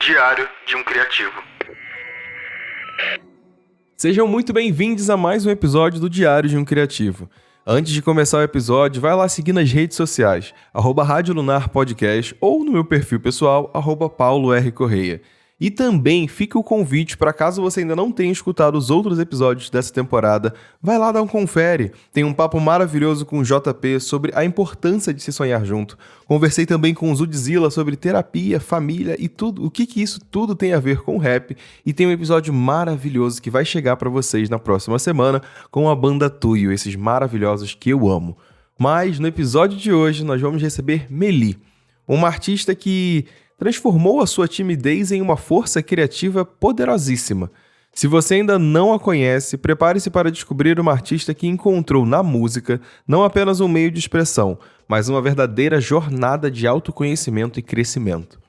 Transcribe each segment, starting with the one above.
Diário de um Criativo. Sejam muito bem-vindos a mais um episódio do Diário de um Criativo. Antes de começar o episódio, vai lá seguir nas redes sociais, @Rádio Lunar Podcast ou no meu perfil pessoal, @Paulo R. Correia. E também fica o convite para caso você ainda não tenha escutado os outros episódios dessa temporada, vai lá dar um confere. Tem um papo maravilhoso com o JP sobre a importância de se sonhar junto. Conversei também com o Zudzilla sobre terapia, família e tudo, o que isso tudo tem a ver com rap. E tem um episódio maravilhoso que vai chegar para vocês na próxima semana com a banda Tuyo, esses maravilhosos que eu amo. Mas no episódio de hoje nós vamos receber Meli, uma artista que transformou a sua timidez em uma força criativa poderosíssima. Se você ainda não a conhece, prepare-se para descobrir uma artista que encontrou na música não apenas um meio de expressão, mas uma verdadeira jornada de autoconhecimento e crescimento.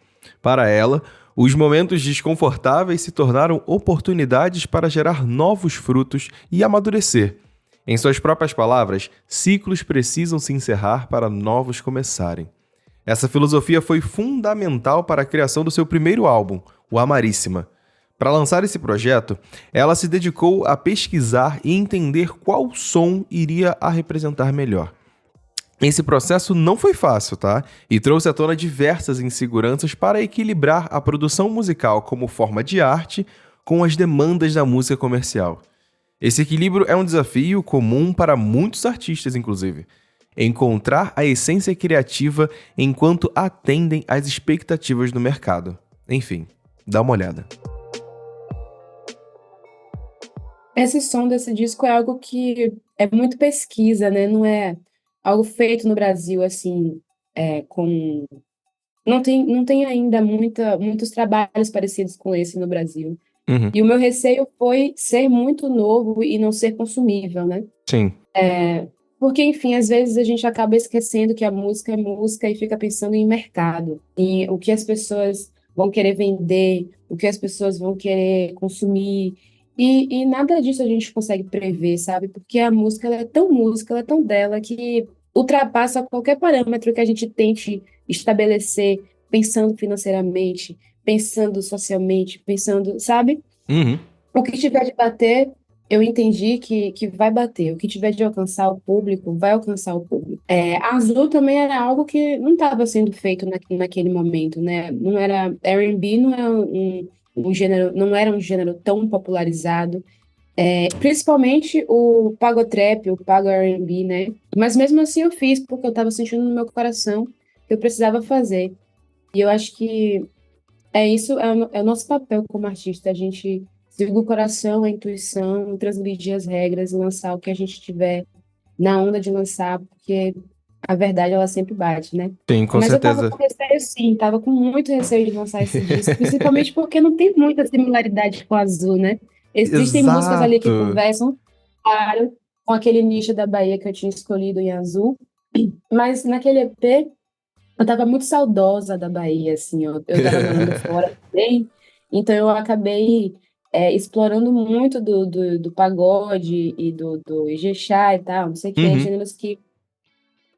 Para ela, os momentos desconfortáveis se tornaram oportunidades para gerar novos frutos e amadurecer. Em suas próprias palavras, ciclos precisam se encerrar para novos começarem. Essa filosofia foi fundamental para a criação do seu primeiro álbum, o Amaríssima. Para lançar esse projeto, ela se dedicou a pesquisar e entender qual som iria a representar melhor. Esse processo não foi fácil, tá? E trouxe à tona diversas inseguranças para equilibrar a produção musical como forma de arte com as demandas da música comercial. Esse equilíbrio é um desafio comum para muitos artistas, inclusive. Encontrar a essência criativa enquanto atendem às expectativas do mercado. Enfim, dá uma olhada. Esse som desse disco é algo que é muito pesquisa, né? Não é algo feito no Brasil, assim, com... Não tem ainda muitos trabalhos parecidos com esse no Brasil. Uhum. E o meu receio foi ser muito novo e não ser consumível, né? Sim. Porque, enfim, às vezes a gente acaba esquecendo que a música é música e fica pensando em mercado, em o que as pessoas vão querer vender, o que as pessoas vão querer consumir. E nada disso a gente consegue prever, sabe? Porque a música, ela é tão dela, que ultrapassa qualquer parâmetro que a gente tente estabelecer, pensando financeiramente, pensando socialmente, pensando, sabe? Uhum. O que tiver de bater, eu entendi que vai bater. O que tiver de alcançar o público, vai alcançar o público. Azul também era algo que não estava sendo feito naquele momento, né? Não era R&B, não é um gênero, não era um gênero tão popularizado. Principalmente o pagotrap, o pago R&B, né? Mas mesmo assim eu fiz, porque eu estava sentindo no meu coração que eu precisava fazer. E eu acho que isso, é o nosso papel como artista, a gente seguir o coração, a intuição, transgredir as regras, lançar o que a gente tiver na onda de lançar, porque a verdade, ela sempre bate, né? Sim, com Mas eu tava certeza. com receio, sim, tava com muito receio de lançar esse disco, principalmente porque não tem muita similaridade com o Azul, né? Existem músicas ali que Exato. conversam, claro, com aquele nicho da Bahia que eu tinha escolhido em Azul, mas naquele EP eu tava muito saudosa da Bahia, assim, eu tava morando fora também, então eu acabei explorando muito do pagode e do Ijexá e tal, não sei o que, Uhum. gêneros que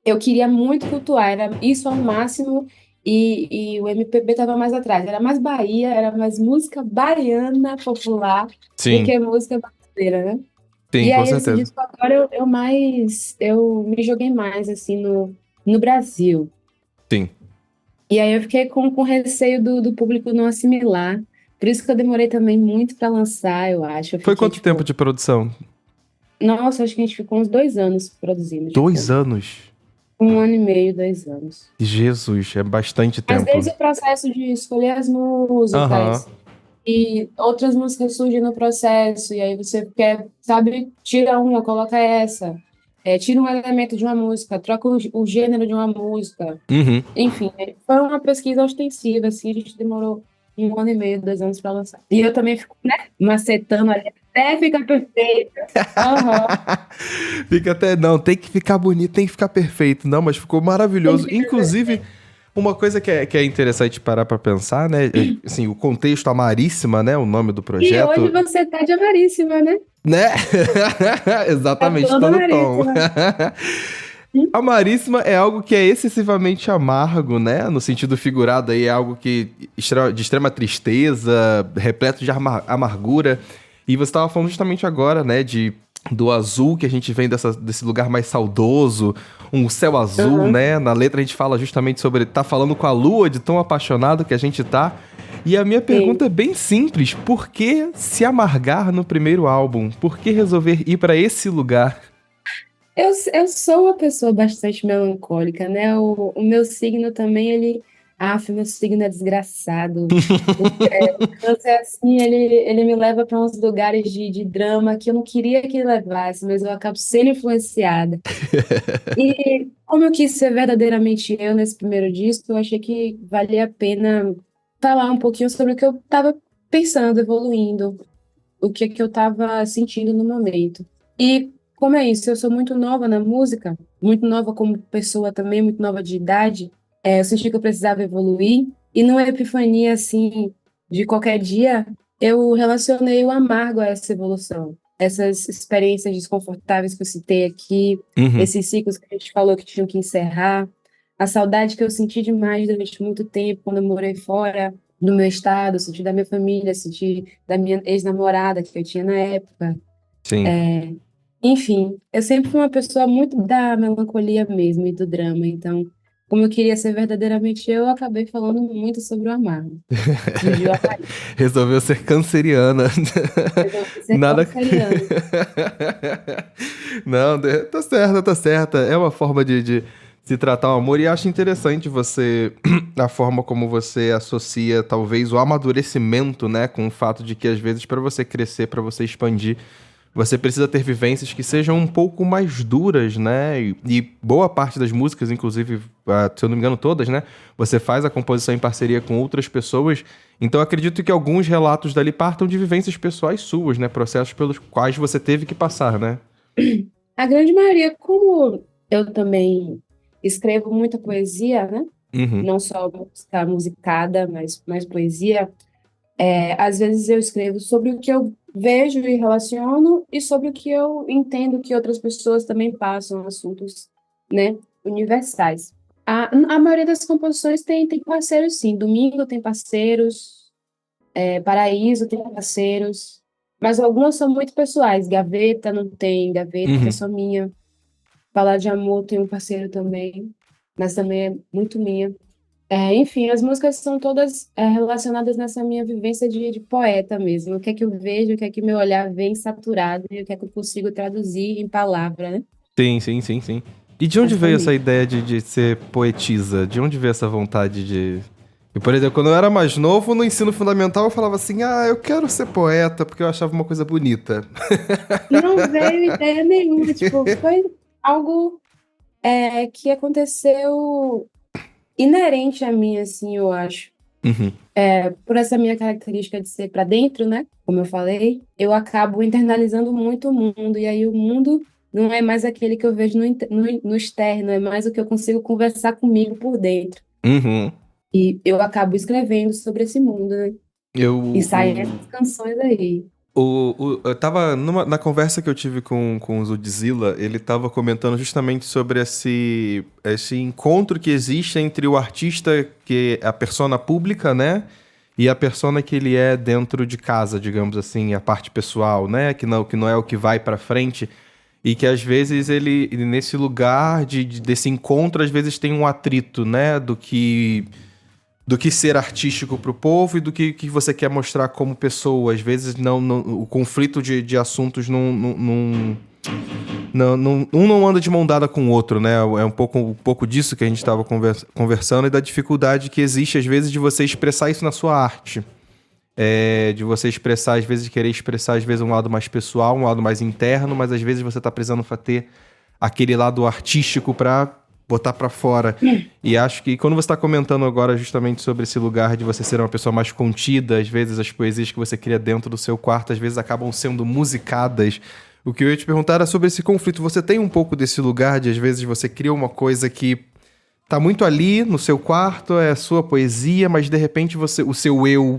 eu queria muito cultuar, era isso ao máximo, e o MPB tava mais atrás, era mais Bahia, era mais música baiana popular do Sim, que música brasileira, né? sim, E com aí esse certeza. disco agora eu me joguei mais, assim, no Brasil. Sim. E aí eu fiquei com receio do público não assimilar. Por isso que eu demorei também muito para lançar, eu acho. Eu Foi fiquei, quanto tempo tipo, de produção? nossa, acho que a gente ficou uns 2 anos produzindo, 2 anos? 1 ano e meio, 2 anos. Jesus, é bastante Mas tempo. desde o processo de escolher as Aham. músicas, e outras músicas surgem no processo, e aí você quer, sabe, tira uma, coloca essa. Tira um elemento de uma música, troca o gênero de uma música. Uhum. Enfim, foi uma pesquisa ostensiva, assim, a gente demorou 1 ano e meio, 2 anos para lançar. E eu também fico, né, macetando ali até ficar perfeita. Aham. Fica até. Não, tem que ficar bonito, tem que ficar perfeito. Não, mas ficou Tem que maravilhoso. ficar Inclusive, perfeita. uma coisa que é interessante parar pra pensar, né? Assim, o contexto Amaríssima, né? O nome do E hoje projeto. você tá de amaríssima, né? Né? Tá Exatamente, toda todo tom. amaríssima. Amaríssima é algo que é excessivamente amargo, né? No sentido figurado aí, é algo que de extrema tristeza, repleto de amargura. E você estava falando justamente agora, né, do azul, que a gente vem desse lugar mais saudoso, um céu azul, Aham. né? Na letra a gente fala justamente sobre tá falando com a lua, de tão apaixonado que a gente tá. E a minha Sim. pergunta é bem simples: por que se amargar no primeiro álbum? Por que resolver ir para esse lugar? Eu sou uma pessoa bastante melancólica, né? O meu signo também, ele. Meu signo é desgraçado. O câncer, assim, ele me leva para uns lugares de drama que eu não queria que ele levasse, mas eu acabo sendo influenciada. E como eu quis ser verdadeiramente eu nesse primeiro disco, eu achei que valia a pena falar um pouquinho sobre o que eu estava pensando, evoluindo, o que eu estava sentindo no momento. E como é isso, eu sou muito nova na música, muito nova como pessoa também, muito nova de idade, eu senti que eu precisava evoluir, e numa epifania, assim, de qualquer dia, eu relacionei o amargo a essa evolução. Essas experiências desconfortáveis que eu citei aqui, Uhum. esses ciclos que a gente falou que tinham que encerrar, a saudade que eu senti demais durante muito tempo, quando eu morei fora do meu estado, senti da minha família, senti da minha ex-namorada que eu tinha na época. Sim. Enfim, eu sempre fui uma pessoa muito da melancolia mesmo e do drama, então, como eu queria ser verdadeiramente eu acabei falando muito sobre o amargo. Surgiu a raiz, Resolveu ser canceriana. resolvi ser Nada. canceriana. Não, tá certa, tá certa. É uma forma de se tratar o amor e acho interessante você, a forma como você associa talvez o amadurecimento, né, com o fato de que às vezes para você crescer, para você expandir, você precisa ter vivências que sejam um pouco mais duras, né? E boa parte das músicas, inclusive, se eu não me engano, todas, né? Você faz a composição em parceria com outras pessoas. Então, acredito que alguns relatos dali partam de vivências pessoais suas, né? Processos pelos quais você teve que passar, né? A grande maioria, como eu também escrevo muita poesia, né? Uhum. Não só música musicada, mas mais poesia. Às vezes eu escrevo sobre o que eu vejo e relaciono e sobre o que eu entendo que outras pessoas também passam, assuntos, né, universais. A maioria das composições tem parceiros, sim. Domingo tem parceiros, Paraíso tem parceiros, mas algumas são muito pessoais. Gaveta não tem, Gaveta é Uhum. só minha. Falar de Amor tem um parceiro também, mas também é muito minha. Enfim, as músicas são todas relacionadas nessa minha vivência de poeta mesmo. O que é que eu vejo, o que é que meu olhar vem saturado e o que é que eu consigo traduzir em palavra, né? Sim, sim, sim, sim. E de onde veio essa Basicamente. ideia de ser poetisa? De onde veio essa vontade de. E, por exemplo, quando eu era mais novo, no ensino fundamental, eu falava assim: ah, eu quero ser poeta, porque eu achava uma coisa bonita. Não veio ideia nenhuma, tipo, foi algo que aconteceu inerente a mim, assim, eu acho. Uhum. Por essa minha característica de ser para dentro, né? Como eu falei, eu acabo internalizando muito o mundo, e aí o mundo não é mais aquele que eu vejo no externo, é mais o que eu consigo conversar comigo por dentro. Uhum. E eu acabo escrevendo sobre esse mundo, né? Eu, E saem essas canções aí. eu tava na conversa que eu tive com o Zudzilla, ele tava comentando justamente sobre esse encontro que existe entre o artista, que é a persona pública, né? E a persona que ele é dentro de casa, digamos assim, a parte pessoal, né? Que não é o que vai pra frente. E que às vezes ele nesse lugar desse encontro, às vezes tem um atrito, né? Do que ser artístico para o povo e do que você quer mostrar como pessoa. Às vezes o conflito de assuntos um não anda de mão dada com o outro, né? É um pouco disso que a gente estava conversando e da dificuldade que existe, às vezes, de você expressar isso na sua arte. De você expressar, às vezes, querer expressar, às vezes, um lado mais pessoal, um lado mais interno, mas às vezes você tá precisando ter aquele lado artístico para botar para fora. E acho que quando você tá comentando agora justamente sobre esse lugar de você ser uma pessoa mais contida, às vezes as poesias que você cria dentro do seu quarto, às vezes acabam sendo musicadas. O que eu ia te perguntar era sobre esse conflito. Você tem um pouco desse lugar de, às vezes, você cria uma coisa que tá muito ali no seu quarto, é a sua poesia, mas de repente o seu eu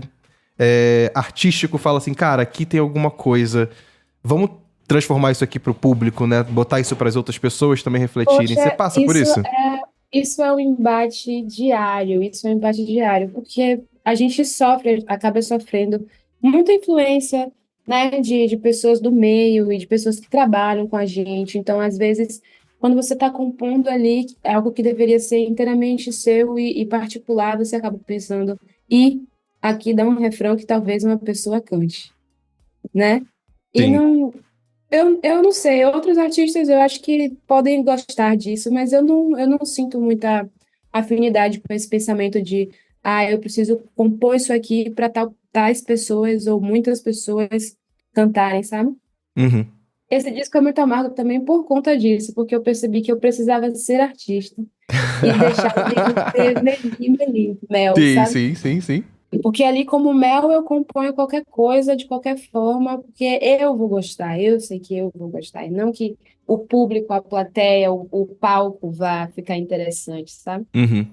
artístico fala assim, cara, aqui tem alguma coisa. Vamos transformar isso aqui pro público, né? Botar isso para as outras pessoas também refletirem. Você Poxa, passa por isso? isso é um embate diário, isso é um embate diário, porque a gente sofre, acaba sofrendo muita influência, né, de pessoas do meio e de pessoas que trabalham com a gente. Então, às vezes, quando você está compondo ali algo que deveria ser inteiramente seu e particular, você acaba pensando, e aqui dá um refrão que talvez uma pessoa cante, né? E Sim. não, eu não sei, outros artistas eu acho que podem gostar disso, mas eu não sinto muita afinidade com esse pensamento de, eu preciso compor isso aqui para tais pessoas ou muitas pessoas cantarem, sabe? Uhum. Esse disco é muito amargo também por conta disso, porque eu percebi que eu precisava ser artista e deixar de ser mel, Sim, sabe? sim, sim, sim. Porque ali, como mel, eu componho qualquer coisa, de qualquer forma, porque eu vou gostar, eu sei que eu vou gostar, e não que o público, a plateia, o palco vá ficar interessante, sabe? Uhum.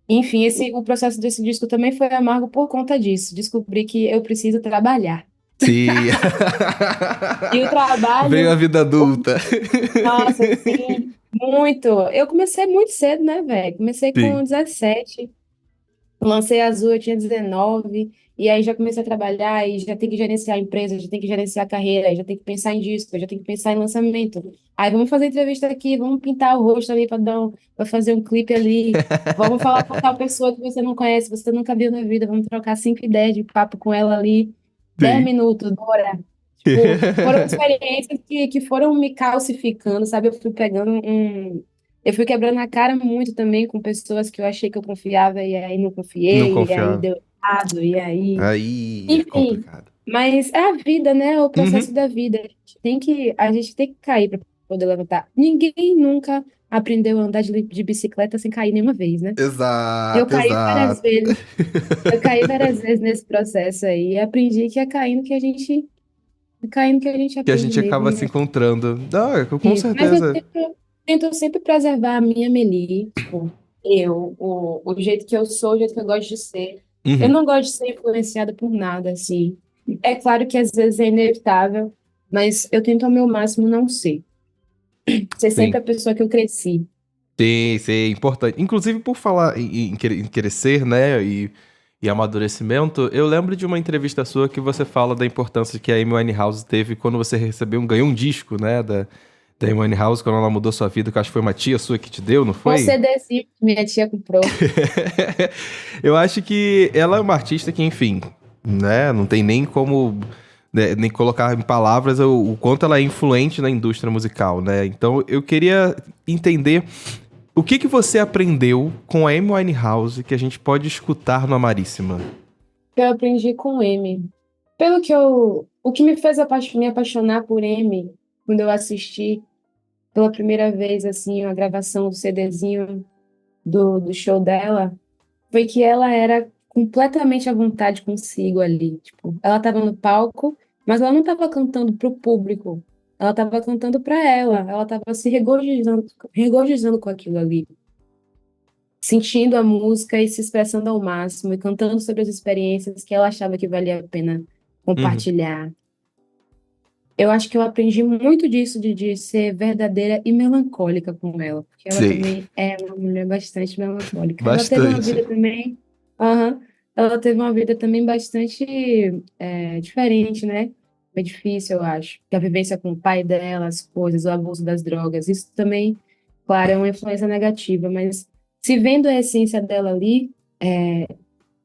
Enfim, o processo desse disco também foi amargo por conta disso. Descobri que eu preciso trabalhar. Sim. E o Veio a trabalho, vida adulta. nossa, assim, muito. Eu comecei muito cedo, né, velho? Comecei com Sim. 17. Lancei Azul, eu tinha 19, e aí já comecei a trabalhar, e já tem que gerenciar a empresa, já tem que gerenciar a carreira, já tem que pensar em disco, já tem que pensar em lançamento. Aí vamos fazer entrevista aqui, vamos pintar o rosto ali para fazer um clipe ali, vamos falar com tal pessoa que você não conhece, você nunca viu na vida, vamos trocar 5 ideias de papo com ela ali, 10 Sim. minutos, bora. Tipo, foram experiências que foram me calcificando, sabe? Eu fui quebrando a cara muito também com pessoas que eu achei que eu confiava e aí não Não confiei, e aí confiava. deu errado, e aí. Aí é Enfim, complicado. mas é a vida, né? É o processo Uhum. da vida. A gente tem que cair para poder levantar. Ninguém nunca aprendeu a andar de bicicleta sem cair nenhuma vez, né? Eu Exato, caí várias exato. vezes, eu caí várias vezes nesse processo aí e aprendi que é caindo que a gente Que a aprende gente mesmo, acaba se né? encontrando. Não, com Isso. Mas certeza. tento sempre preservar a minha Meli, tipo, o jeito que eu sou, o jeito que eu gosto de ser. Eu Uhum. não gosto de ser influenciada por nada, assim. É claro que às vezes é inevitável, mas eu tento ao meu máximo não ser. Ser Sim. sempre a pessoa que eu cresci. Sim, sim, é importante. Inclusive, por falar em crescer, né, e amadurecimento, eu lembro de uma entrevista sua que você fala da importância que a Amy Winehouse teve quando você ganhou um disco, né, da Amy Winehouse, quando ela mudou sua vida, que eu acho que foi uma tia sua que te deu, não Um foi? CDzinho que minha tia comprou. Eu acho que ela é uma artista que, enfim, né, não tem nem como, né, nem colocar em palavras o quanto ela é influente na indústria musical, né? Então eu queria entender o que que você aprendeu com a Amy Winehouse que a gente pode escutar no Amaríssima. Eu aprendi com M. O que me fez me apaixonar por M, quando eu assisti pela primeira vez, assim, a gravação do CDzinho do show dela, foi que ela era completamente à vontade consigo ali. Tipo, ela estava no palco, mas ela não estava cantando para o público. Ela estava cantando para ela. Ela estava se regozijando com aquilo ali, sentindo a música e se expressando ao máximo e cantando sobre as experiências que ela achava que valia a pena Uhum. compartilhar. Eu acho que eu aprendi muito disso, de ser verdadeira e melancólica com ela, porque ela Sim, também é uma mulher bastante melancólica. Ela teve uma bastante. vida também, aham, ela teve uma vida também bastante diferente, né? Foi difícil, eu acho. Que a vivência com o pai dela, as coisas, o abuso das drogas, isso também, claro, é uma influência negativa, mas se vendo a essência dela ali,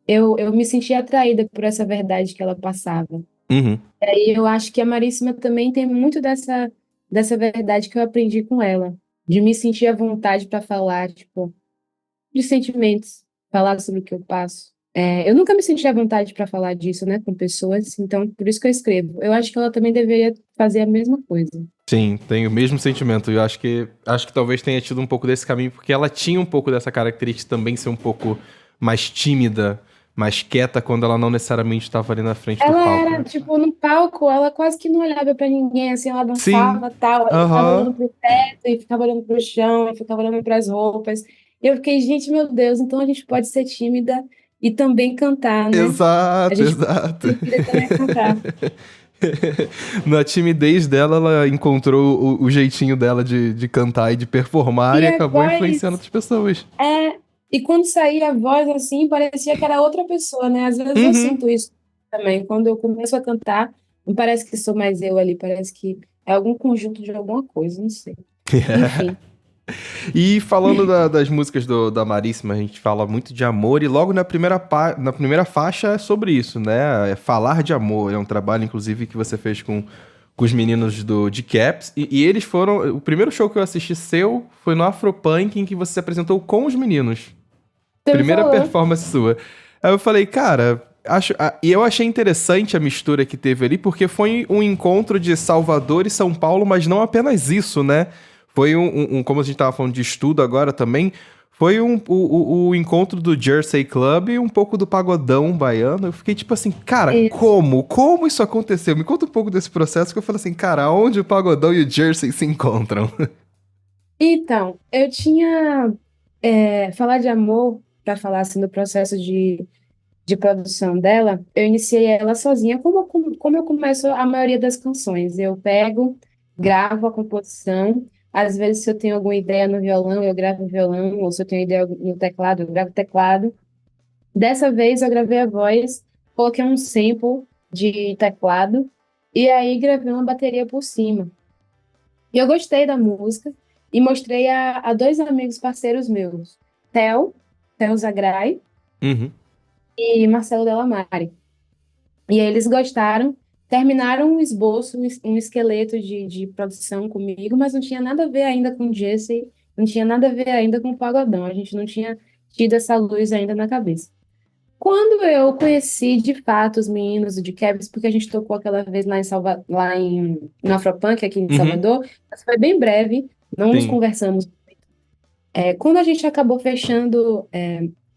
eu me senti atraída por essa verdade que ela passava. Uhum. E eu acho que a Maríssima também tem muito dessa verdade que eu aprendi com ela, de me sentir à vontade para falar, tipo, de sentimentos, falar sobre o que eu passo. Eu nunca me senti à vontade para falar disso, né, com pessoas, então por isso que eu escrevo. Eu acho que ela também deveria fazer a mesma coisa. Sim, tenho o mesmo sentimento. Eu acho que talvez tenha tido um pouco desse caminho, porque ela tinha um pouco dessa característica também ser um pouco mais tímida, mais quieta quando ela não necessariamente estava ali na frente do Ela palco, era, né? tipo, no palco, ela quase que não olhava para ninguém, assim, ela Sim. dançava, tal, ela ficava olhando Aham. pro teto, e ficava olhando pro chão, e ficava olhando para as roupas. E eu fiquei, gente, meu Deus, então a gente pode ser tímida e também cantar, né? A Exato, gente exato. pode ser tímida e também cantar. Na timidez dela, ela encontrou o jeitinho dela de cantar e de performar E e a acabou influenciando voz outras pessoas. é. E quando saía a voz assim, parecia que era outra pessoa, né? Às vezes eu Uhum. sinto isso também. Quando eu começo a cantar, não parece que sou mais eu ali, parece que é algum conjunto de alguma coisa, não sei. Enfim. E falando das músicas da Maríssima, a gente fala muito de amor, e logo na primeira faixa é sobre isso, né? É falar de amor. É um trabalho, inclusive, que você fez com os meninos de Caps. E eles foram. O primeiro show que eu assisti seu foi no Afropunk, em que você se apresentou com os meninos. Você me Primeira falou. performance sua. Aí eu falei, cara. E eu achei interessante a mistura que teve ali, porque foi um encontro de Salvador e São Paulo, mas não apenas isso, né? Foi como a gente tava falando de estudo agora também, foi o encontro do Jersey Club e um pouco do pagodão baiano. Eu fiquei tipo assim, cara, Isso. como? Como isso aconteceu? Me conta um pouco desse processo, que eu falei assim, cara, onde o pagodão e o Jersey se encontram? Então, eu tinha falar de amor, para falar assim do processo de produção dela, eu iniciei ela sozinha, como eu começo a maioria das canções. Eu pego, gravo a composição, às vezes se eu tenho alguma ideia no violão, eu gravo o violão, ou se eu tenho ideia no teclado, eu gravo o teclado. Dessa vez eu gravei a voz, coloquei um sample de teclado, e aí gravei uma bateria por cima. E eu gostei da música e mostrei a dois amigos parceiros meus, Theo Zagrai Uhum. e Marcelo Delamare. E aí eles gostaram, terminaram um esboço, um esqueleto de produção comigo, mas não tinha nada a ver ainda com o Jesse, não tinha nada a ver ainda com o Pagodão, a gente não tinha tido essa luz ainda na cabeça. Quando eu conheci de fato os meninos do Kevs, porque a gente tocou aquela vez no Afropunk, aqui em Uhum. Salvador, mas foi bem breve, não nos Sim. conversamos. Quando a gente acabou fechando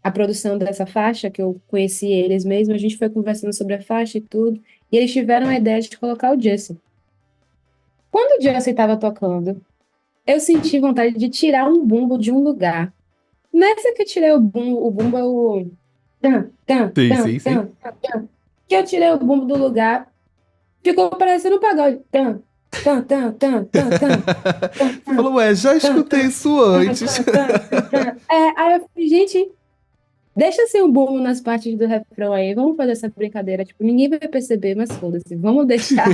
a produção dessa faixa, que eu conheci eles mesmo, a gente foi conversando sobre a faixa e tudo, e eles tiveram a ideia de colocar o Jesse. Quando o Jesse estava tocando, eu senti vontade de tirar um bumbo de um lugar. Nessa que eu tirei o bumbo é o tan, tan, Sim, tan, sim, sim. tan, tan, tan. Que eu tirei o bumbo do lugar, ficou parecendo um pagode. Tan, tan, tan, tan, tan, tan, tan, Você falou, ué, já tan, escutei tan, isso tan, antes. tan, tan, tan, tan. Aí eu falei, gente, deixa assim o bumbo nas partes do refrão aí, vamos fazer essa brincadeira. Tipo, ninguém vai perceber, mas foda-se, vamos deixar.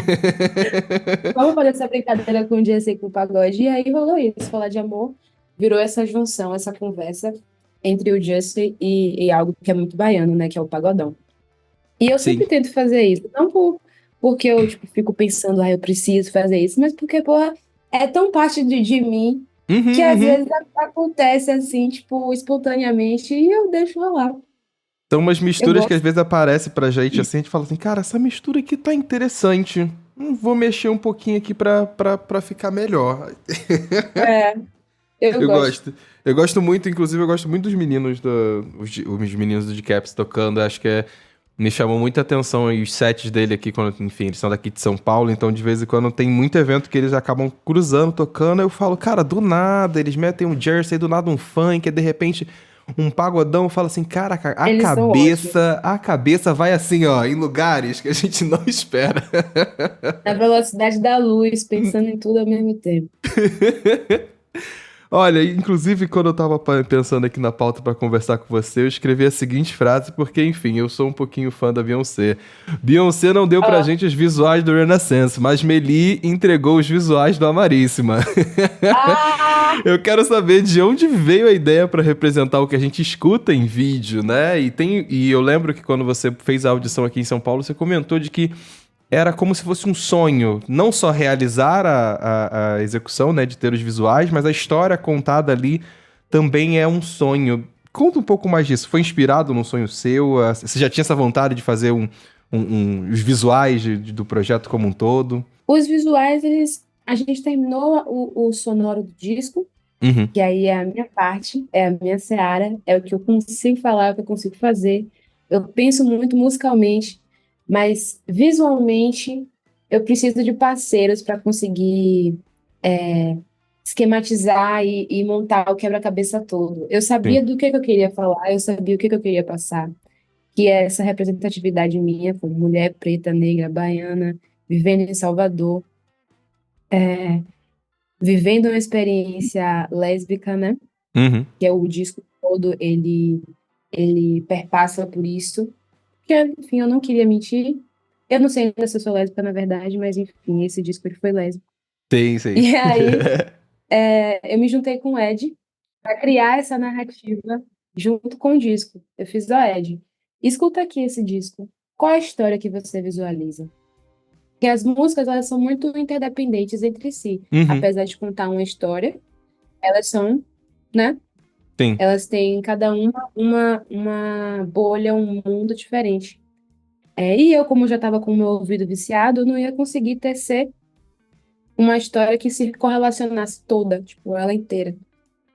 Vamos fazer essa brincadeira com o Jesse e com o pagode. E aí rolou isso, falar de amor, virou essa junção, essa conversa entre o Jesse e algo que é muito baiano, né, que é o pagodão. E eu Sim. sempre tento fazer isso, não porque eu tipo, fico pensando, eu preciso fazer isso, mas porque, porra, é tão parte de mim que Uhum, às uhum. vezes acontece assim, tipo, espontaneamente, e eu deixo rolar. São umas Eu misturas que às gosto. vezes aparecem pra gente assim, a gente fala assim, cara, essa mistura aqui tá interessante. Vou mexer um pouquinho aqui pra ficar melhor. É, eu Eu gosto. gosto. Eu gosto muito, inclusive, eu gosto muito dos meninos os meninos do Caps tocando. Acho que me chamou muita atenção aí os sets dele aqui, quando, enfim, eles são daqui de São Paulo, então de vez em quando tem muito evento que eles acabam cruzando, tocando. Eu falo, cara, do nada, eles metem um Jersey, do nada um funk, e de repente um pagodão. Eu falo assim, cara, Eles são ótimos. a cabeça vai assim, ó, em lugares que a gente não espera. Na velocidade da luz, pensando em tudo ao mesmo tempo. Olha, inclusive quando eu tava pensando aqui na pauta pra conversar com você, eu escrevi a seguinte frase, porque, enfim, eu sou um pouquinho fã da Beyoncé. Beyoncé não deu pra Ó, gente os visuais do Renaissance, mas Meli entregou os visuais do Amaríssima. ah, Eu quero saber de onde veio a ideia pra representar o que a gente escuta em vídeo, né? E eu lembro que quando você fez a audição aqui em São Paulo, você comentou de que era como se fosse um sonho, não só realizar a execução, né, de ter os visuais, mas a história contada ali também é um sonho. Conta um pouco mais disso. Foi inspirado num sonho seu? Você já tinha essa vontade de fazer os visuais do projeto como um todo? os visuais, a gente terminou o sonoro do disco, Uhum. que aí é a minha parte, é a minha seara, é o que eu consigo falar, é o que eu consigo fazer. Eu penso muito musicalmente, mas visualmente eu preciso de parceiros para conseguir esquematizar e montar o quebra-cabeça todo. Eu Sim. sabia do que eu queria falar, eu sabia o que eu queria passar, que é essa representatividade minha como mulher preta, negra, baiana, vivendo em Salvador, é, vivendo uma experiência lésbica, né? Uhum. Que é o disco todo, ele perpassa por isso. Que, enfim, eu não queria mentir. Eu não sei ainda se eu sou lésbica, na verdade, mas enfim, esse disco ele foi lésbico. Tem, sei. E aí, eu me juntei com o Ed para criar essa narrativa junto com o disco. Eu fiz, ó, Ed, escuta aqui esse disco. Qual é a história que você visualiza? Porque as músicas, elas são muito interdependentes entre si. Uhum. Apesar de contar uma história, elas são, né? Tem. Elas têm cada uma bolha, um mundo diferente. E eu, como já estava com o meu ouvido viciado, eu não ia conseguir tecer uma história que se correlacionasse toda, tipo, ela inteira.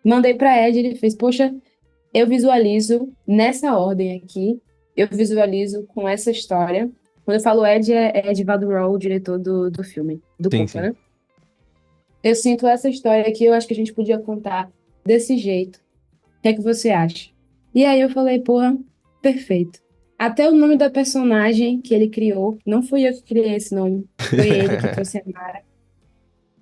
Mandei para Ed, ele fez, poxa, eu visualizo nessa ordem aqui, eu visualizo com essa história. Quando eu falo Ed, é Edivaldo Raul, o diretor do filme, do Sim, curta, sim. né? Eu sinto essa história aqui, eu acho que a gente podia contar desse jeito. O que é que você acha? E aí eu falei, porra, perfeito. Até o nome da personagem que ele criou, não fui eu que criei esse nome, foi ele que trouxe a Mara.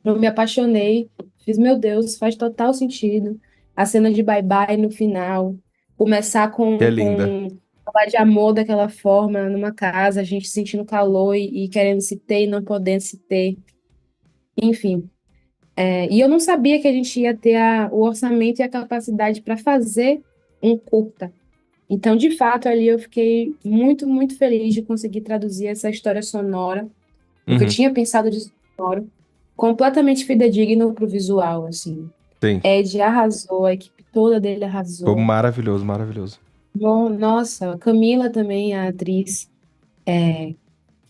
Eu me apaixonei, fiz, meu Deus, faz total sentido. A cena de bye-bye no final, começar Que é linda. com falar de amor daquela forma, numa casa, a gente sentindo calor e querendo se ter e não podendo se ter. Enfim. E eu não sabia que a gente ia ter o orçamento e a capacidade para fazer um curta. Então, de fato, ali eu fiquei muito, muito feliz de conseguir traduzir essa história sonora, porque eu Uhum. tinha pensado de sonoro, completamente fidedigno pro visual, assim. Tem. Ed arrasou, a equipe toda dele Ficou arrasou. maravilhoso, maravilhoso. Bom, nossa, Camila também, a atriz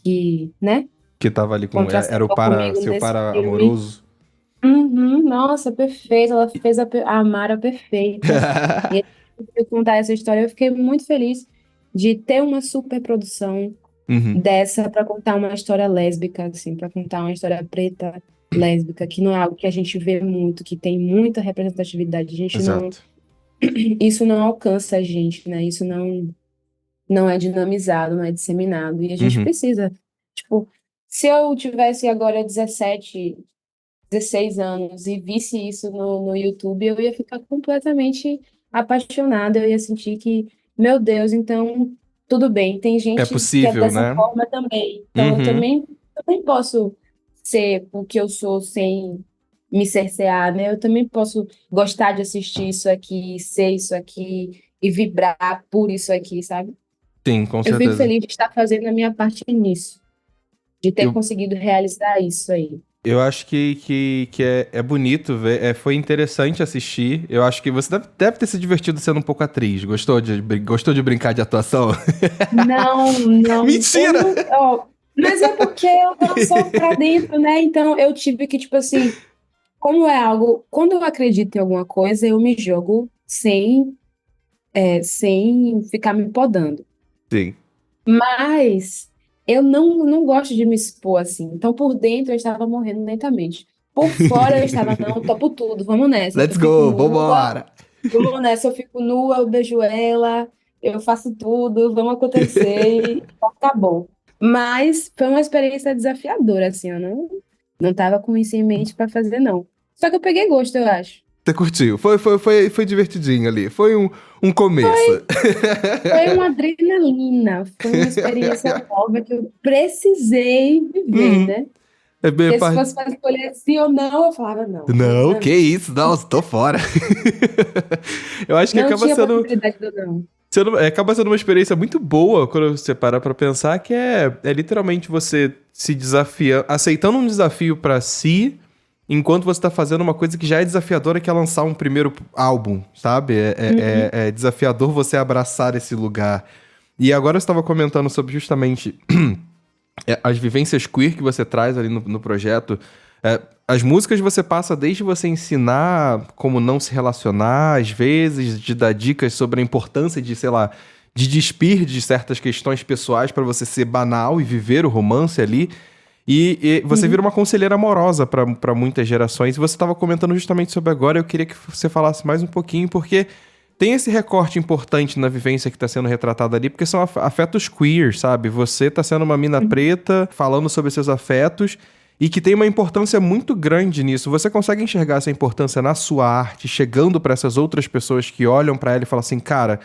que, né, Que tava ali com. Era o contracenou comigo seu nesse para filme. amoroso. Uhum, nossa, perfeita, ela fez a Mara perfeita. E eu contar essa história, eu fiquei muito feliz de ter uma super produção Uhum. dessa para contar uma história lésbica, assim, para contar uma história preta lésbica, que não é algo que a gente vê muito, que tem muita representatividade. A gente não, Exato. isso não alcança a gente, né? Isso não é dinamizado, não é disseminado. E a gente Uhum. precisa, tipo, se eu tivesse agora 17, 16 anos e visse isso no YouTube, eu ia ficar completamente apaixonada, eu ia sentir que, meu Deus, então tudo bem, tem É gente que é possível, dessa né? forma também. Então Uhum. eu também posso ser o que eu sou sem me cercear, né? Eu também posso gostar de assistir isso aqui, ser isso aqui e vibrar por isso aqui, sabe? Sim, com Eu fico certeza. feliz de estar fazendo a minha parte nisso, de ter Eu, conseguido realizar isso aí. eu acho que é bonito ver. Foi interessante assistir. Eu acho que você deve ter se divertido sendo um pouco atriz. Gostou de brincar de atuação? Não, não, eu Mentira! não, ó, mas é porque eu não sou pra dentro, né? Então eu tive que, tipo assim, como é algo, quando eu acredito em alguma coisa, eu me jogo sem ficar me podando. Sim. Mas eu não gosto de me expor assim. Então por dentro eu estava morrendo lentamente. Por fora eu estava, não, topo tudo, vamos nessa. Let's Eu fico go, nua, vambora! vamos nessa, eu fico nua, eu beijo ela, eu faço tudo, vamos acontecer e tá bom. Mas foi uma experiência desafiadora, assim, eu não tava com isso em mente para fazer, não. Só que eu peguei gosto, eu acho. Você curtiu? Foi divertidinho ali. Foi um começo. Foi uma adrenalina, foi uma experiência nova que eu precisei viver, Uhum. né? É bem, Porque se fosse para escolher sim ou não, eu falava, não Não, é que não. isso, não, tô fora. Eu acho que Não tinha possibilidade de eu não. acaba sendo uma experiência muito boa quando você para pra pensar que é literalmente você se desafiando, aceitando um desafio pra si, enquanto você tá fazendo uma coisa que já é desafiadora, que é lançar um primeiro álbum, sabe? Uhum, É desafiador você abraçar esse lugar. E agora você estava comentando sobre justamente as vivências queer que você traz ali no projeto. As músicas você passa desde você ensinar como não se relacionar, às vezes, de dar dicas sobre a importância de, sei lá, de despir de certas questões pessoais para você ser banal e viver o romance ali. E você vira uhum. uma conselheira amorosa para muitas gerações. E você estava comentando justamente sobre agora. Eu queria que você falasse mais um pouquinho, porque tem esse recorte importante na vivência que tá sendo retratado ali, porque são afetos queer, sabe? Você tá sendo uma mina preta, falando sobre seus afetos, e que tem uma importância muito grande nisso. Você consegue enxergar essa importância na sua arte, chegando pra essas outras pessoas que olham pra ela e falam assim, cara,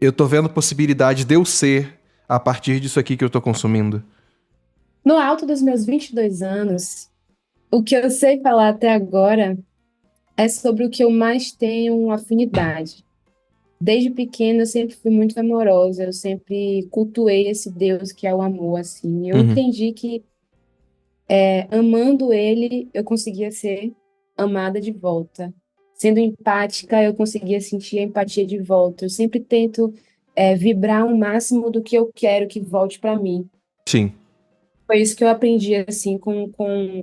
eu tô vendo possibilidade de eu ser a partir disso aqui que eu tô consumindo? No alto dos meus 22 anos, o que eu sei falar até agora é sobre o que eu mais tenho afinidade. Desde pequena eu sempre fui muito amorosa, eu sempre cultuei esse Deus que é o amor, assim. Eu Uhum. entendi que amando ele, eu conseguia ser amada de volta. Sendo empática, eu conseguia sentir a empatia de volta. Eu sempre tento vibrar o máximo do que eu quero que volte para mim. Sim. Foi isso que eu aprendi, assim, com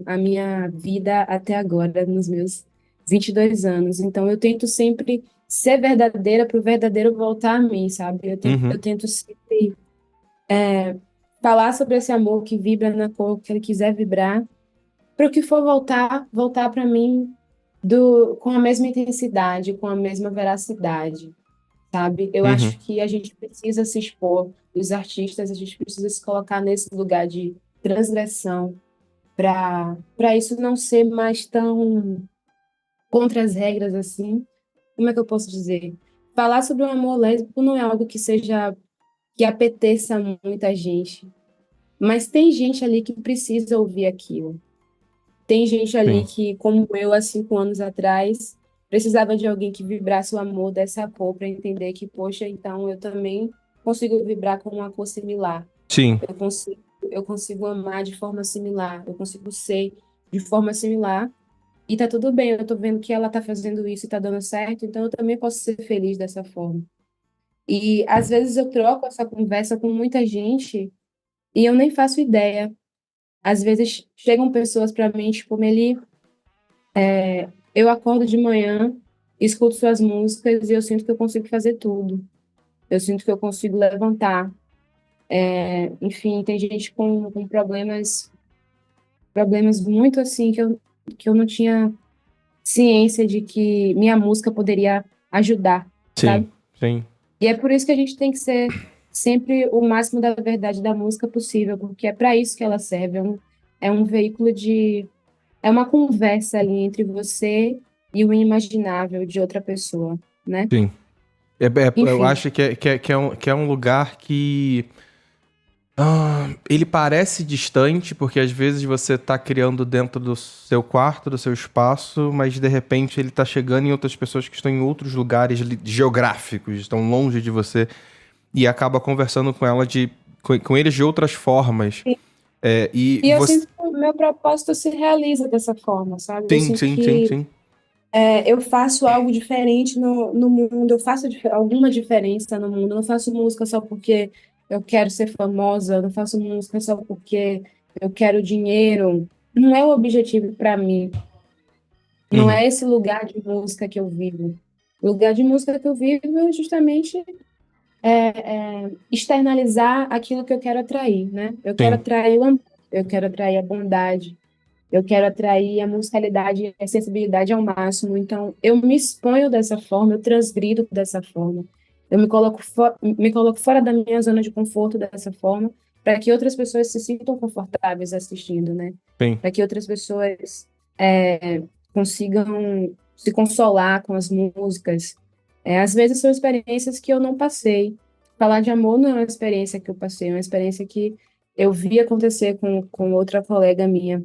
a minha vida até agora, nos meus 22 anos. Então, eu tento sempre ser verdadeira para o verdadeiro voltar a mim, sabe? Eu Uhum. tento sempre falar sobre esse amor que vibra na cor que ele quiser vibrar, para o que for voltar, voltar para mim com a mesma intensidade, com a mesma veracidade, sabe? Eu Uhum. acho que a gente precisa se expor, os artistas, a gente precisa se colocar nesse lugar de transgressão, para isso não ser mais tão contra as regras assim. Como é que eu posso dizer? Falar sobre o amor lésbico não é algo que apeteça muita gente, mas tem gente ali que precisa ouvir aquilo. Tem gente ali Sim. que, como eu, há 5 anos atrás, precisava de alguém que vibrasse o amor dessa cor para entender que, poxa, então eu também consigo vibrar com uma cor similar. Sim. Eu consigo amar de forma similar, eu consigo ser de forma similar, e tá tudo bem, eu tô vendo que ela tá fazendo isso e tá dando certo, então eu também posso ser feliz dessa forma. E às vezes eu troco essa conversa com muita gente e eu nem faço ideia. Às vezes chegam pessoas para mim, tipo, Meli, eu acordo de manhã, escuto suas músicas e eu sinto que eu consigo fazer tudo. Eu sinto que eu consigo levantar. Enfim, tem gente com problemas muito assim que eu não tinha ciência de que minha música poderia ajudar, Sim. sabe? Sim. E é por isso que a gente tem que ser sempre o máximo da verdade da música possível, porque é para isso que ela serve. É um veículo de. É uma conversa ali entre você e o inimaginável de outra pessoa, né? Sim. Eu Enfim, acho que é um lugar que ele parece distante, porque às vezes você tá criando dentro do seu quarto, do seu espaço, mas de repente ele tá chegando em outras pessoas que estão em outros lugares geográficos, estão longe de você, e acaba conversando com ela com eles de outras formas. E e eu você. sinto que o meu propósito se realiza dessa forma, sabe? Eu Sim, sinto sim, sim, que sim. eu faço algo diferente no mundo, eu faço alguma diferença no mundo. Eu não faço música só porque eu quero ser famosa, eu não faço música só porque eu quero dinheiro. Não é o objetivo para mim. Não Uhum. é esse lugar de música que eu vivo. O lugar de música que eu vivo é justamente externalizar aquilo que eu quero atrair, né? Eu quero Sim, atrair o amor, eu quero atrair a bondade, eu quero atrair a musicalidade e a sensibilidade ao máximo. Então, eu me exponho dessa forma, eu transgrido dessa forma. Eu me coloco fora da minha zona de conforto dessa forma, para que outras pessoas se sintam confortáveis assistindo, né? sim. Para que outras pessoas consigam se consolar com as músicas. Às vezes são experiências que eu não passei. Falar de amor não é uma experiência que eu passei, é uma experiência que eu vi acontecer com outra colega minha.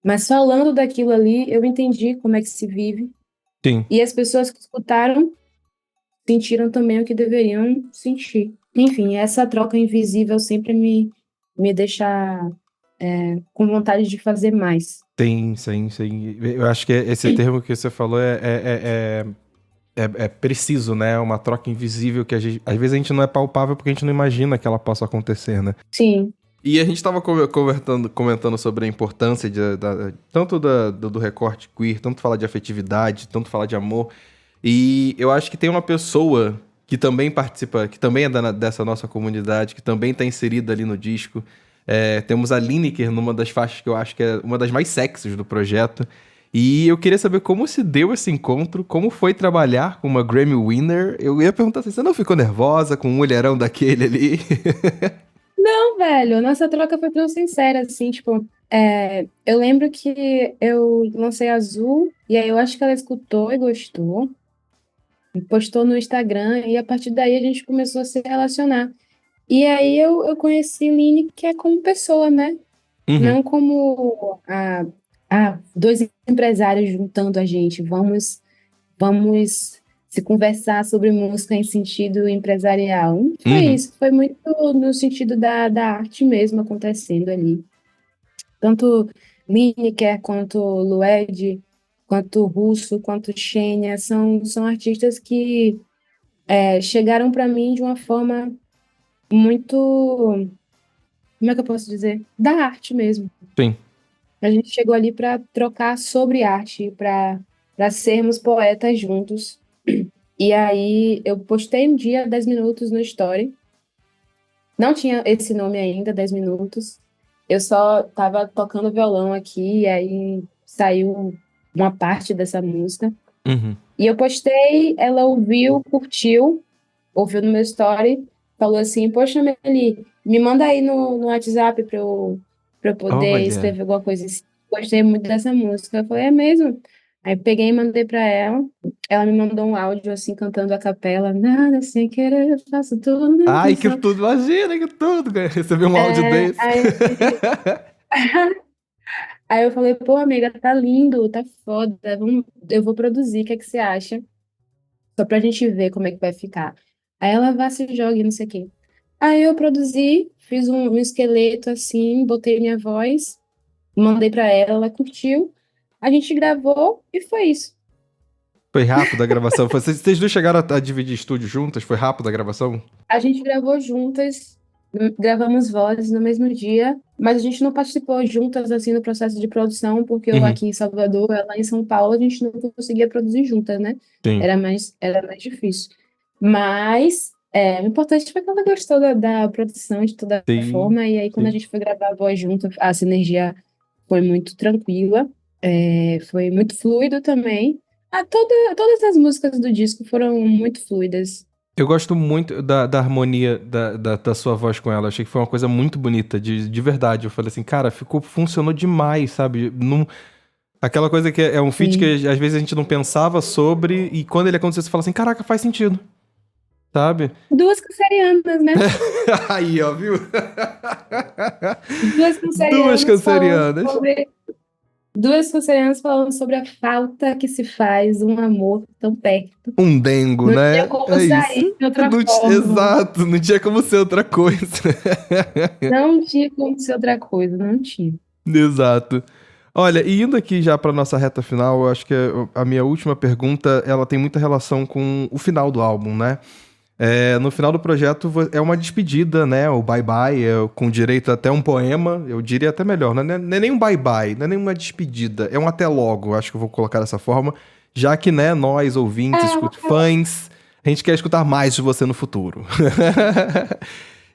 Mas falando daquilo ali, eu entendi como é que se vive. Sim. E as pessoas que escutaram sentiram também o que deveriam sentir. Enfim, essa troca invisível sempre me deixa com vontade de fazer mais. Sim, sim, sim. Eu acho que esse termo que você falou é preciso, né? É uma troca invisível que às vezes a gente não é palpável porque a gente não imagina que ela possa acontecer, né? Sim, E a gente estava comentando sobre a importância tanto do recorte queer, tanto falar de afetividade, tanto falar de amor. E eu acho que tem uma pessoa que também participa, que também é dessa nossa comunidade, que também está inserida ali no disco. Temos a Lineker numa das faixas que eu acho que é uma das mais sexys do projeto. E eu queria saber como se deu esse encontro, como foi trabalhar com uma Grammy Winner. Eu ia perguntar assim, você não ficou nervosa com um mulherão daquele ali? Não, velho, nossa troca foi tão sincera, assim, tipo, eu lembro que eu lancei Azul, e aí eu acho que ela escutou e gostou, e postou no Instagram, e a partir daí a gente começou a se relacionar. E aí eu conheci Lineker como pessoa, né? Uhum, Não como dois empresários juntando a gente, vamos se conversar sobre música em sentido empresarial. Não foi uhum. isso, foi muito no sentido da arte mesmo acontecendo ali. Tanto Lineker, quanto Lued, quanto Russo, quanto Xenia, são artistas que chegaram para mim de uma forma muito, como é que eu posso dizer? Da arte mesmo. Sim. A gente chegou ali para trocar sobre arte, para sermos poetas juntos. E aí eu postei um dia 10 minutos no Story. Não tinha esse nome ainda, 10 minutos. Eu só tava tocando violão aqui e aí saiu uma parte dessa música. Uhum. E eu postei, ela ouviu, curtiu, ouviu no meu story, falou assim: Poxa, Meli, me manda aí no WhatsApp pra eu poder Olha. escrever alguma coisa assim. Gostei muito dessa música. Eu falei: É mesmo? Aí peguei e mandei pra ela. Ela me mandou um áudio assim, cantando a capela: Nada sem querer, eu faço tudo na Ai, que intenção. tudo, imagina que tudo, cara. Receber um áudio É, desse. aí, aí eu falei: Pô, amiga, tá lindo, tá foda. Eu vou produzir, o que é que você acha? Só pra gente ver como é que vai ficar. Aí ela vai se joga e não sei o quê. Aí eu produzi, fiz um esqueleto assim, botei minha voz, mandei pra ela, ela curtiu. A gente gravou e foi isso. Foi rápido a gravação. Vocês dois chegaram a dividir estúdio juntas? Foi rápido a gravação? A gente gravou juntas, gravamos vozes no mesmo dia, mas a gente não participou juntas assim no processo de produção, porque eu Uhum. aqui em Salvador, ela em São Paulo, a gente não conseguia produzir juntas, né? Sim. Era mais difícil. Mas o importante foi que ela gostou da produção de toda Sim. forma, e aí quando a Sim. gente foi gravar a voz junto, a sinergia foi muito tranquila, foi muito fluido também. Todas as músicas do disco foram muito fluidas. Eu gosto muito da harmonia da sua voz com ela. Achei que foi uma coisa muito bonita, de verdade. Eu falei assim, cara, funcionou demais, sabe? Não, aquela coisa que é um feat Sim. que às vezes a gente não pensava sobre, e quando ele aconteceu, você fala assim, caraca, faz sentido, sabe? Duas cancerianas, né? Aí, ó, viu? Duas Duas cancerianas falando cancerianas. sobre. Duas cancerianas falando sobre a falta que se faz um amor tão perto. Um dengo, Não tinha né? como É sair isso. de outra forma. Exato, não tinha como ser outra coisa. Não tinha como ser outra coisa, não tinha. Exato. Olha, e indo aqui já para nossa reta final, eu acho que a minha última pergunta, ela tem muita relação com o final do álbum, né? No final do projeto é uma despedida, né? O bye-bye, com direito até um poema, eu diria até melhor, né? Não é nem um bye-bye, não é nem uma despedida, é um até logo, acho que eu vou colocar dessa forma, já que, né, nós, ouvintes, fãs, a gente quer escutar mais de você no futuro.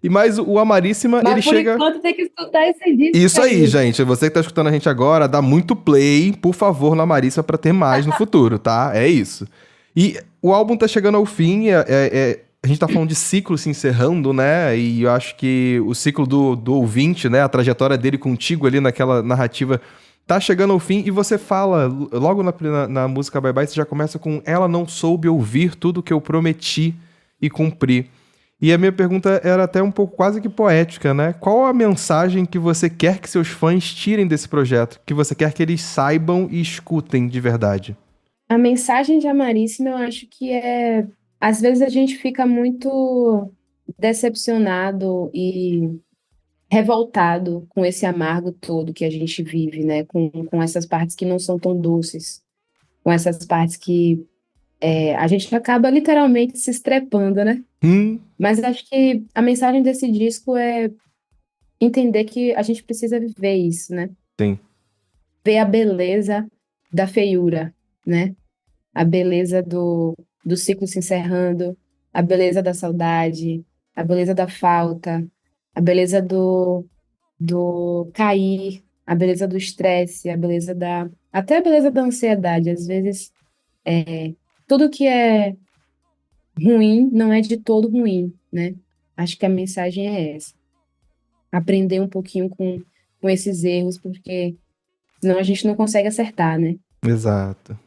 E mais o Amaríssima, ele Mas por chega. enquanto tem que escutar esse disco Isso aí, aí. gente. Você que tá escutando a gente agora, dá muito play, por favor, na Marissa pra ter mais no futuro, tá? É isso. E o álbum tá chegando ao fim, a gente tá falando de ciclo se encerrando, né? E eu acho que o ciclo do ouvinte, né? A trajetória dele contigo ali naquela narrativa tá chegando ao fim e você fala, logo na música Bye Bye, você já começa com Ela não soube ouvir tudo que eu prometi e cumpri. E a minha pergunta era até um pouco quase que poética, né? Qual a mensagem que você quer que seus fãs tirem desse projeto? Que você quer que eles saibam e escutem de verdade? A mensagem de Amaríssima, eu acho que às vezes a gente fica muito decepcionado e revoltado com esse amargo todo que a gente vive, né? Com essas partes que não são tão doces, com essas partes que a gente acaba literalmente se estrepando, né? Hum, Mas acho que a mensagem desse disco é entender que a gente precisa viver isso, né? tem. Ver a beleza da feiura, né? A beleza do ciclo se encerrando, a beleza da saudade, a beleza da falta, a beleza do cair, a beleza do estresse, até a beleza da ansiedade. Às vezes, tudo que é ruim não é de todo ruim, né? Acho que a mensagem é essa. Aprender um pouquinho com esses erros, porque senão a gente não consegue acertar, né? Exato.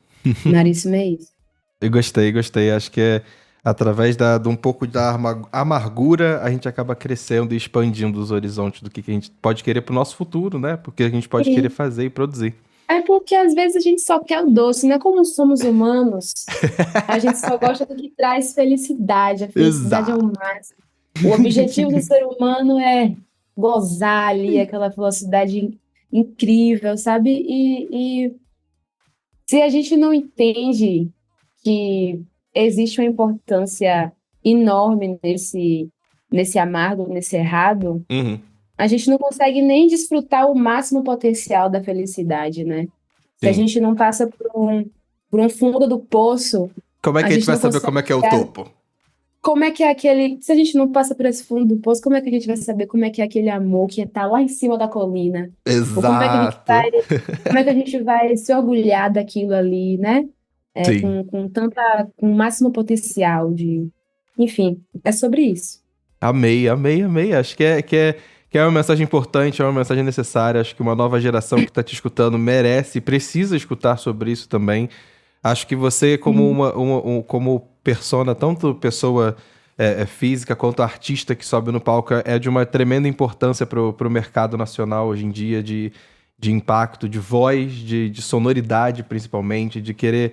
Naríssimo é isso. Eu gostei, gostei. Acho que é através de um pouco da amargura, a gente acaba crescendo e expandindo os horizontes do que a gente pode querer pro nosso futuro, né? Porque a gente pode querer Sim. fazer e produzir. É porque às vezes a gente só quer o doce, né? Como somos humanos, a gente só gosta do que traz felicidade. A felicidade é o Exato. máximo. O objetivo do ser humano é gozar ali aquela velocidade incrível, sabe? E se a gente não entende que existe uma importância enorme nesse amargo, nesse errado, Uhum. a gente não consegue nem desfrutar o máximo potencial da felicidade, né? Se a Sim. gente não passa por um fundo do poço, Como é a que a gente gente vai não saber consegue como é que é o chegar. topo? Como é que é aquele. Se a gente não passa por esse fundo do poço, como é que a gente vai saber como é que é aquele amor que está lá em cima da colina? Ou Exato. como é que a gente vai se orgulhar daquilo ali, né? Sim. Com o máximo potencial de. Enfim, é sobre isso. Amei, amei, amei. Acho que é uma mensagem importante, é uma mensagem necessária. Acho que uma nova geração que está te escutando merece e precisa escutar sobre isso também. Acho que você, como Uhum. como persona, tanto pessoa física quanto artista que sobe no palco, é de uma tremenda importância pro mercado nacional hoje em dia, de impacto, de voz, de sonoridade, principalmente, de querer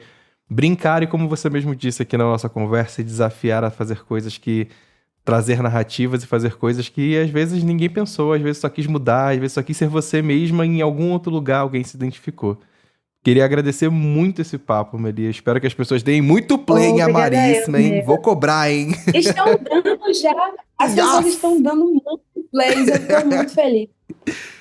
brincar e, como você mesmo disse aqui na nossa conversa, e desafiar a fazer coisas que trazer narrativas e fazer coisas que às vezes ninguém pensou, às vezes só quis mudar, às vezes só quis ser você mesma e em algum outro lugar alguém se identificou. Queria agradecer muito esse papo, Maria. Espero que as pessoas deem muito play em Obrigada eu, Amaríssima, hein? Vou Nega. cobrar, hein? Estão dando já, as pessoas Yes! estão dando muito plays, eu estou muito feliz.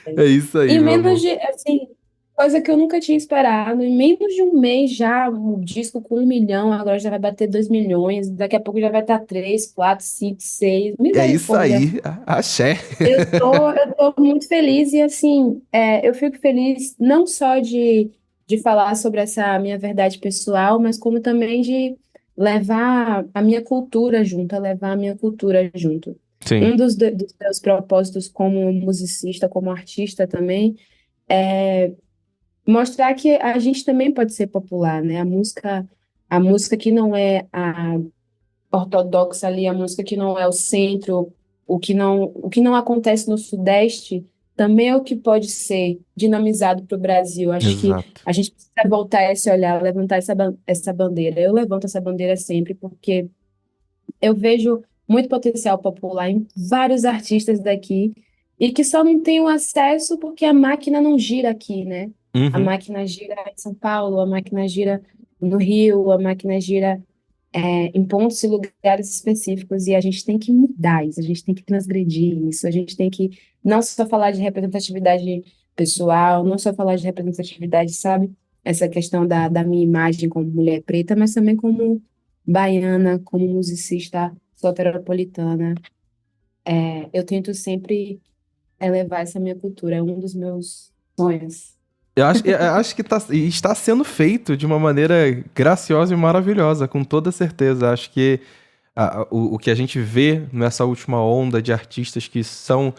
É isso aí, Em meu menos amor. de, assim, coisa que eu nunca tinha esperado, em menos de um mês já, um disco com 1 milhão, agora já vai bater 2 milhões, daqui a pouco já vai estar 3, 4, 5, 6, É isso misericórdia. aí. Axé. Eu tô muito feliz e, assim, eu fico feliz não só de falar sobre essa minha verdade pessoal, mas como também de levar a minha cultura junto, levar a minha cultura junto. Sim, Dos meus propósitos como musicista, como artista também, é mostrar que a gente também pode ser popular, né? A música que não é a ortodoxa ali, a música que não é o centro, o que não acontece no Sudeste, também é o que pode ser dinamizado para o Brasil. Acho que exato. a gente precisa voltar a esse olhar, levantar essa bandeira. Eu levanto essa bandeira sempre, porque eu vejo muito potencial popular em vários artistas daqui e que só não têm o acesso porque a máquina não gira aqui, né? A Uhum. máquina gira em São Paulo, a máquina gira no Rio, a máquina gira em pontos e lugares específicos e a gente tem que mudar isso, a gente tem que transgredir isso, a gente tem que não só falar de representatividade pessoal, não só falar de representatividade, sabe? Essa questão da minha imagem como mulher preta, mas também como baiana, como musicista soteropolitana. Eu tento sempre elevar essa minha cultura, é um dos meus sonhos. Eu acho que e está sendo feito de uma maneira graciosa e maravilhosa, com toda certeza. Acho que o que a gente vê nessa última onda de artistas que são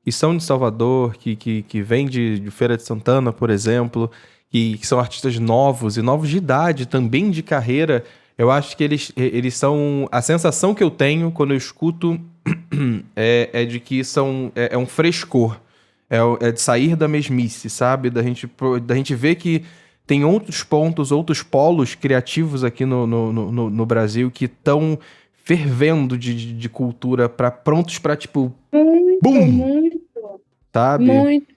de Salvador, que vêm de Feira de Santana, por exemplo, que são artistas novos e novos de idade, também de carreira, eu acho que eles são. A sensação que eu tenho quando eu escuto é de que é um frescor. É de sair da mesmice, sabe? Da gente ver que tem outros pontos, outros polos criativos aqui no Brasil que estão fervendo de cultura prontos pra, tipo, Muito, BUM! muito, Sabe? muito.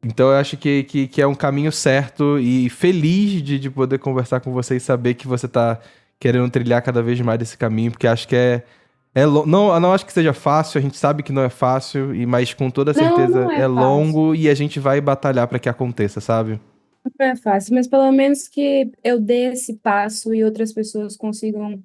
Então eu acho que é um caminho certo e feliz de poder conversar com você e saber que você tá querendo trilhar cada vez mais esse caminho, porque acho que não acho que seja fácil, a gente sabe que não é fácil, mas com toda Não, certeza não é é fácil. longo e a gente vai batalhar pra que aconteça, sabe? Não é fácil, mas pelo menos que eu dê esse passo e outras pessoas consigam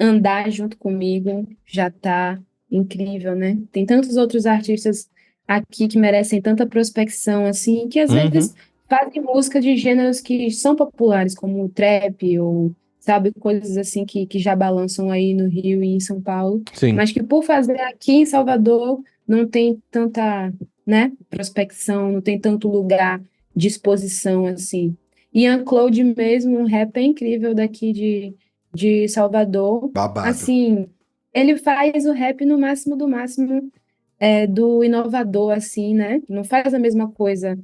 andar junto comigo, já tá incrível, né? Tem tantos outros artistas aqui que merecem tanta prospecção, assim, que às Uhum. vezes fazem música de gêneros que são populares, como o trap ou, sabe, coisas assim que já balançam aí no Rio e em São Paulo, Sim. mas que por fazer aqui em Salvador não tem tanta, né, prospecção, não tem tanto lugar de exposição, assim. Ian Claude mesmo, um rap é incrível daqui de Salvador, Babado. assim, ele faz o rap no máximo do máximo do inovador, assim, né? Não faz a mesma coisa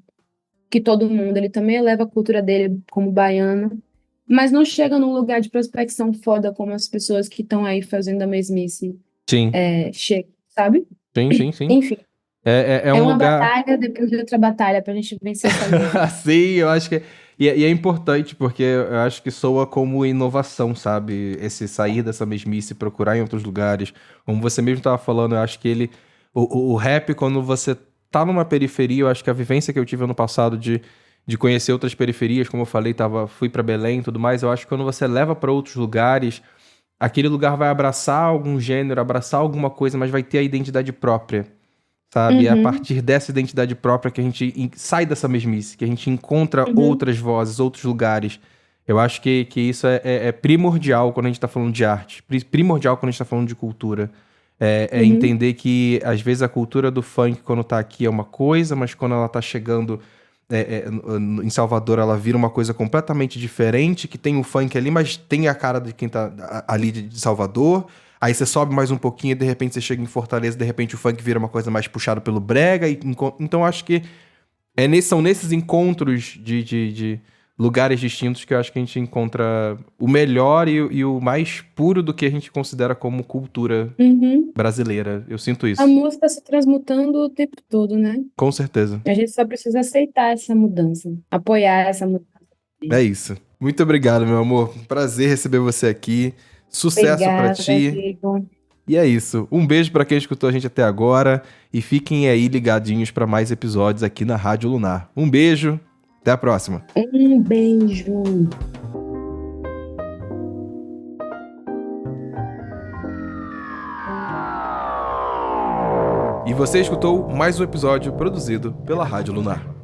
que todo mundo. Ele também eleva a cultura dele como baiano, mas não chega num lugar de prospecção foda como as pessoas que estão aí fazendo a mesmice Sim. chegam, sabe? Sim, sim, sim. Enfim, É é um uma lugar. batalha depois de outra batalha pra gente vencer essa guerra. Sim, eu acho que. E é importante, porque eu acho que soa como inovação, sabe? Esse sair dessa mesmice, procurar em outros lugares. Como você mesmo estava falando, eu acho que ele. O rap, quando você tá numa periferia, eu acho que a vivência que eu tive ano passado de conhecer outras periferias, como eu falei, fui para Belém e tudo mais, eu acho que quando você leva para outros lugares, aquele lugar vai abraçar algum gênero, abraçar alguma coisa, mas vai ter a identidade própria. Sabe? É a Uhum, partir dessa identidade própria que a gente sai dessa mesmice, que a gente encontra uhum, outras vozes, outros lugares. Eu acho que isso é primordial quando a gente tá falando de arte, primordial quando a gente tá falando de cultura. É uhum, entender que, às vezes, a cultura do funk, quando tá aqui, é uma coisa, mas quando ela tá chegando em Salvador, ela vira uma coisa completamente diferente, que tem o funk ali, mas tem a cara de quem tá ali de Salvador. Aí você sobe mais um pouquinho e de repente você chega em Fortaleza, de repente o funk vira uma coisa mais puxada pelo brega. Então acho que são nesses encontros de lugares distintos que eu acho que a gente encontra o melhor e o mais puro do que a gente considera como cultura uhum. brasileira. Eu sinto A isso. música se transmutando o tempo todo, né? Com certeza. A gente só precisa aceitar essa mudança, apoiar essa mudança. É isso. Muito obrigado, meu amor. Prazer receber você aqui. Sucesso pra Obrigada, ti. Diego. E é isso. Um beijo pra quem escutou a gente até agora e fiquem aí ligadinhos pra mais episódios aqui na Rádio Lunar. Um beijo, até a próxima. Um beijo. E você escutou mais um episódio produzido pela Rádio Lunar.